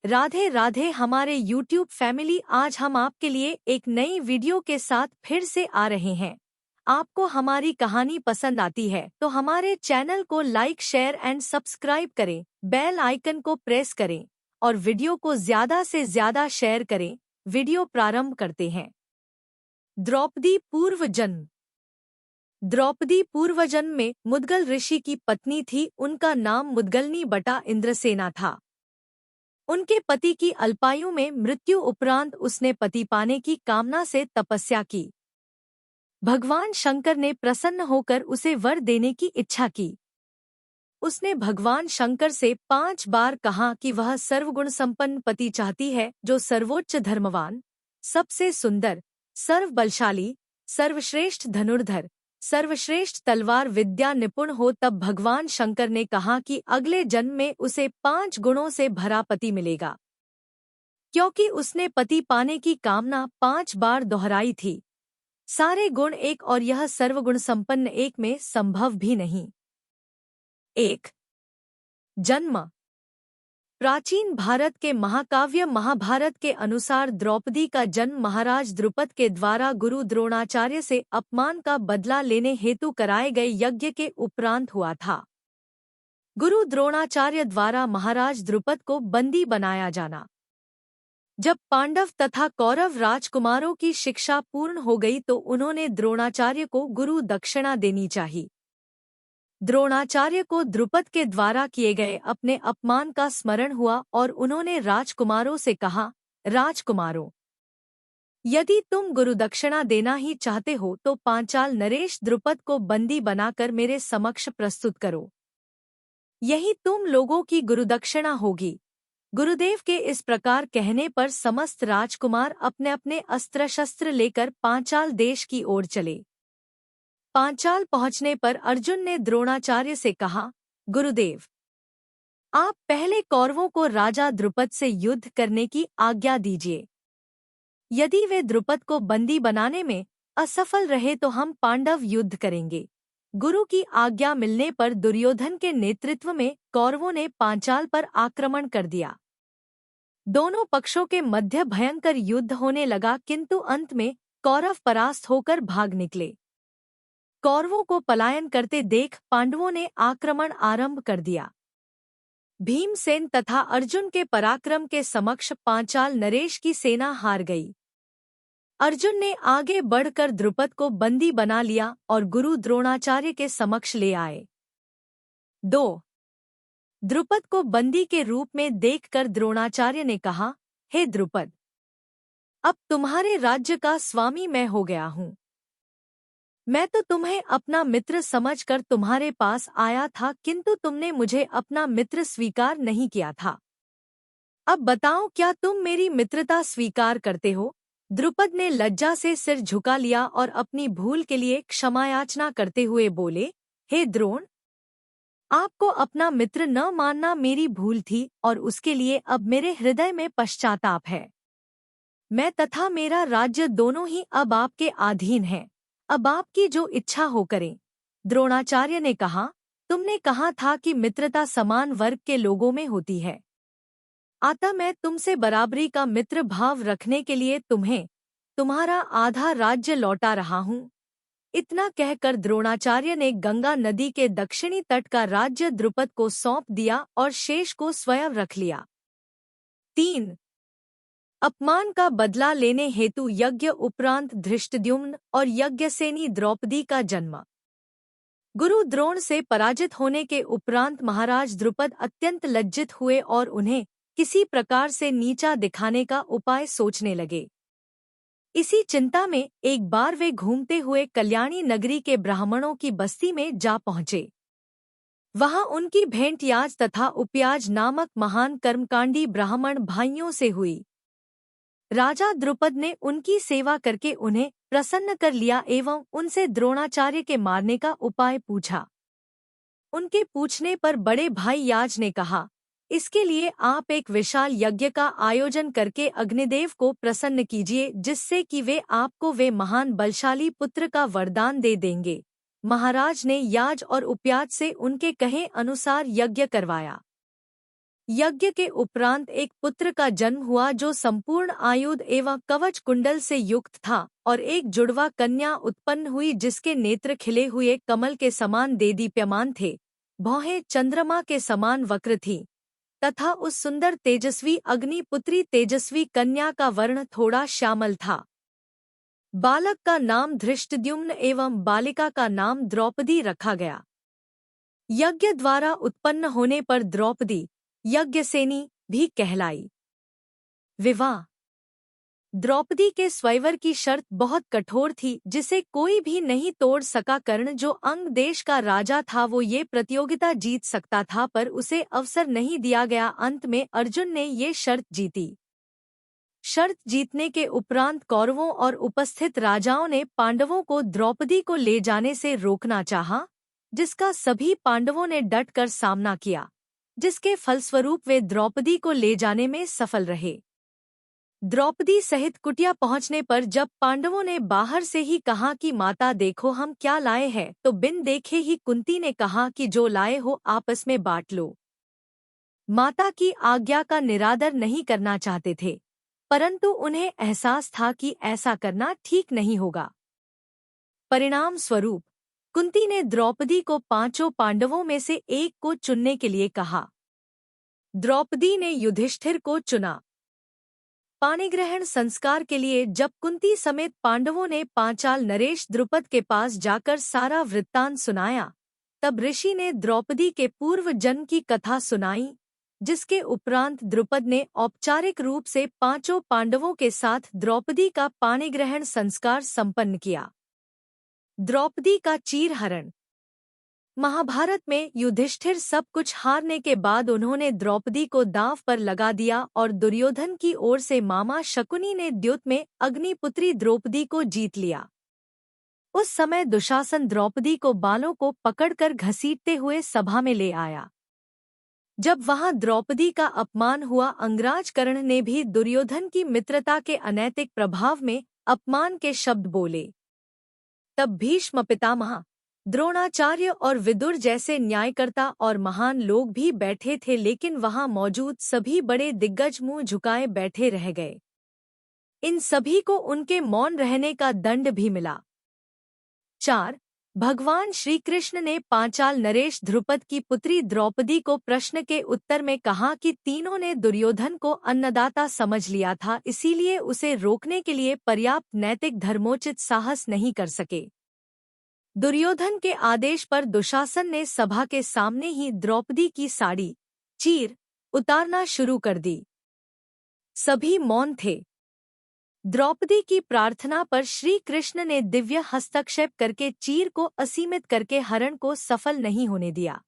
राधे राधे हमारे YouTube family. आज हम आपके लिए एक नई वीडियो के साथ फिर से आ रहे हैं। आपको हमारी कहानी पसंद आती है तो हमारे चैनल को लाइक शेयर एंड सब्सक्राइब करें, बेल आइकन को प्रेस करें और वीडियो को ज्यादा से ज्यादा शेयर करें। वीडियो प्रारंभ करते हैं। द्रौपदी पूर्व जन्म। द्रौपदी पूर्व जन्म में मुद्गल ऋषि की पत्नी थी। उनका नाम मुद्गलनी बटा इंद्रसेना था। उनके पति की अल्पायु में मृत्यु उपरांत उसने पति पाने की कामना से तपस्या की। भगवान शंकर ने प्रसन्न होकर उसे वर देने की इच्छा की। उसने भगवान शंकर से 5 बार कहा कि वह सर्वगुण संपन्न पति चाहती है, जो सर्वोच्च धर्मवान, सबसे सुंदर, सर्व बलशाली, सर्वश्रेष्ठ धनुर्धर, सर्वश्रेष्ठ तलवार विद्या निपुण हो। तब भगवान शंकर ने कहा कि अगले जन्म में उसे 5 गुणों से भरा पति मिलेगा। क्योंकि उसने पति पाने की कामना 5 बार दोहराई थी। सारे गुण एक और यह सर्वगुण संपन्न एक में संभव भी नहीं। 1. जन्म। प्राचीन भारत के महाकाव्य महाभारत के अनुसार द्रौपदी का जन्म महाराज द्रुपद के द्वारा गुरु द्रोणाचार्य से अपमान का बदला लेने हेतु कराए गए यज्ञ के उपरांत हुआ था। गुरु द्रोणाचार्य द्वारा महाराज द्रुपद को बंदी बनाया जाना। जब पांडव तथा कौरव राजकुमारों की शिक्षा पूर्ण हो गई तो उन्होंने द्रोणाचार्य को गुरु दक्षिणा देनी चाहिए। द्रोणाचार्य को द्रुपद के द्वारा किए गए अपने अपमान का स्मरण हुआ और उन्होंने राजकुमारों से कहा, राजकुमारों, यदि तुम गुरुदक्षिणा देना ही चाहते हो तो पांचाल नरेश द्रुपद को बंदी बनाकर मेरे समक्ष प्रस्तुत करो। यही तुम लोगों की गुरुदक्षिणा होगी। गुरुदेव के इस प्रकार कहने पर समस्त राजकुमार अपने अपने अस्त्र शस्त्र लेकर पांचाल देश की ओर चले। पांचाल पहुंचने पर अर्जुन ने द्रोणाचार्य से कहा, गुरुदेव, आप पहले कौरवों को राजा द्रुपद से युद्ध करने की आज्ञा दीजिए। यदि वे द्रुपद को बंदी बनाने में असफल रहे तो हम पांडव युद्ध करेंगे। गुरु की आज्ञा मिलने पर दुर्योधन के नेतृत्व में कौरवों ने पांचाल पर आक्रमण कर दिया। दोनों पक्षों के मध्य भयंकर युद्ध होने लगा, किंतु अंत में कौरव परास्त होकर भाग निकले। कौरवों को पलायन करते देख पांडवों ने आक्रमण आरंभ कर दिया। भीमसेन तथा अर्जुन के पराक्रम के समक्ष पांचाल नरेश की सेना हार गई। अर्जुन ने आगे बढ़कर द्रुपद को बंदी बना लिया और गुरु द्रोणाचार्य के समक्ष ले आए। 2. द्रुपद को बंदी के रूप में देखकर द्रोणाचार्य ने कहा, हे द्रुपद, अब तुम्हारे राज्य का स्वामी मैं हो गया हूँ। मैं तो तुम्हें अपना मित्र समझकर तुम्हारे पास आया था, किंतु तुमने मुझे अपना मित्र स्वीकार नहीं किया था। अब बताओ, क्या तुम मेरी मित्रता स्वीकार करते हो? द्रुपद ने लज्जा से सिर झुका लिया और अपनी भूल के लिए क्षमायाचना करते हुए बोले, हे द्रोण, आपको अपना मित्र न मानना मेरी भूल थी और उसके लिए अब मेरे हृदय में पश्चाताप है। मैं तथा मेरा राज्य दोनों ही अब आपके अधीन हैं। अब आपकी जो इच्छा हो करें। द्रोणाचार्य ने कहा, तुमने कहा था कि मित्रता समान वर्ग के लोगों में होती है। अतः मैं तुमसे बराबरी का मित्र भाव रखने के लिए तुम्हें तुम्हारा आधा राज्य लौटा रहा हूँ। इतना कहकर द्रोणाचार्य ने गंगा नदी के दक्षिणी तट का राज्य द्रुपद को सौंप दिया और शेष को स्वयं रख लिया। 3. अपमान का बदला लेने हेतु यज्ञ उपरांत धृष्टद्युम्न और यज्ञसेनी द्रौपदी का जन्म। गुरु द्रोण से पराजित होने के उपरांत महाराज द्रुपद अत्यंत लज्जित हुए और उन्हें किसी प्रकार से नीचा दिखाने का उपाय सोचने लगे। इसी चिंता में एक बार वे घूमते हुए कल्याणी नगरी के ब्राह्मणों की बस्ती में जा पहुंचे। वहां उनकी भेंट याज तथा उपयाज नामक महान कर्मकांडी ब्राह्मण भाइयों से हुई। राजा द्रुपद ने उनकी सेवा करके उन्हें प्रसन्न कर लिया एवं उनसे द्रोणाचार्य के मारने का उपाय पूछा। उनके पूछने पर बड़े भाई याज ने कहा, इसके लिए आप एक विशाल यज्ञ का आयोजन करके अग्निदेव को प्रसन्न कीजिए, जिससे कि वे आपको वे महान बलशाली पुत्र का वरदान दे देंगे। महाराज ने याज और उपयाज से उनके कहे अनुसार यज्ञ करवाया। यज्ञ के उपरांत एक पुत्र का जन्म हुआ जो संपूर्ण आयुध एवं कवच कुंडल से युक्त था, और एक जुड़वा कन्या उत्पन्न हुई जिसके नेत्र खिले हुए कमल के समान देदीप्यमान थे, भौहें चंद्रमा के समान वक्र थीं, तथा उस सुंदर तेजस्वी अग्निपुत्री तेजस्वी कन्या का वर्ण थोड़ा श्यामल था। बालक का नाम धृष्टद्युम्न एवं बालिका का नाम द्रौपदी रखा गया। यज्ञ द्वारा उत्पन्न होने पर द्रौपदी यज्ञसेनी भी कहलाई। विवाह। द्रौपदी के स्वयंवर की शर्त बहुत कठोर थी, जिसे कोई भी नहीं तोड़ सका। कर्ण जो अंग देश का राजा था वो ये प्रतियोगिता जीत सकता था, पर उसे अवसर नहीं दिया गया। अंत में अर्जुन ने ये शर्त जीती। शर्त जीतने के उपरांत कौरवों और उपस्थित राजाओं ने पांडवों को द्रौपदी को ले जाने से रोकना चाहा, जिसका सभी पांडवों ने डट कर सामना किया, जिसके फलस्वरूप वे द्रौपदी को ले जाने में सफल रहे। द्रौपदी सहित कुटिया पहुंचने पर जब पांडवों ने बाहर से ही कहा कि माता देखो हम क्या लाए हैं, तो बिन देखे ही कुंती ने कहा कि जो लाए हो आपस में बांट लो। माता की आज्ञा का निरादर नहीं करना चाहते थे, परंतु उन्हें एहसास था कि ऐसा करना ठीक नहीं होगा। परिणाम स्वरूप कुंती ने द्रौपदी को पांचों पांडवों में से एक को चुनने के लिए कहा। द्रौपदी ने युधिष्ठिर को चुना। पाणिग्रहण संस्कार के लिए जब कुंती समेत पांडवों ने पांचाल नरेश द्रुपद के पास जाकर सारा वृत्तांत सुनाया, तब ऋषि ने द्रौपदी के पूर्व जन्म की कथा सुनाई, जिसके उपरांत द्रुपद ने औपचारिक रूप से पांचों पांडवों के साथ द्रौपदी का पाणिग्रहण संस्कार संपन्न किया। द्रौपदी का चीरहरण। महाभारत में युधिष्ठिर सब कुछ हारने के बाद उन्होंने द्रौपदी को दांव पर लगा दिया और दुर्योधन की ओर से मामा शकुनी ने द्युत में अग्निपुत्री द्रौपदी को जीत लिया। उस समय दुशासन द्रौपदी को बालों को पकड़कर घसीटते हुए सभा में ले आया। जब वहां द्रौपदी का अपमान हुआ, अंगराज कर्ण ने भी दुर्योधन की मित्रता के अनैतिक प्रभाव में अपमान के शब्द बोले। तब भीष्म पितामह, द्रोणाचार्य और विदुर जैसे न्यायकर्ता और महान लोग भी बैठे थे, लेकिन वहां मौजूद सभी बड़े दिग्गज मुंह झुकाए बैठे रह गए। इन सभी को उनके मौन रहने का दंड भी मिला। 4. भगवान श्री कृष्ण ने पांचाल नरेश ध्रुपद की पुत्री द्रौपदी को प्रश्न के उत्तर में कहा कि तीनों ने दुर्योधन को अन्नदाता समझ लिया था, इसीलिए उसे रोकने के लिए पर्याप्त नैतिक धर्मोचित साहस नहीं कर सके। दुर्योधन के आदेश पर दुशासन ने सभा के सामने ही द्रौपदी की साड़ी चीर उतारना शुरू कर दी। सभी मौन थे। द्रौपदी की प्रार्थना पर श्री कृष्ण ने दिव्य हस्तक्षेप करके चीर को असीमित करके हरण को सफल नहीं होने दिया।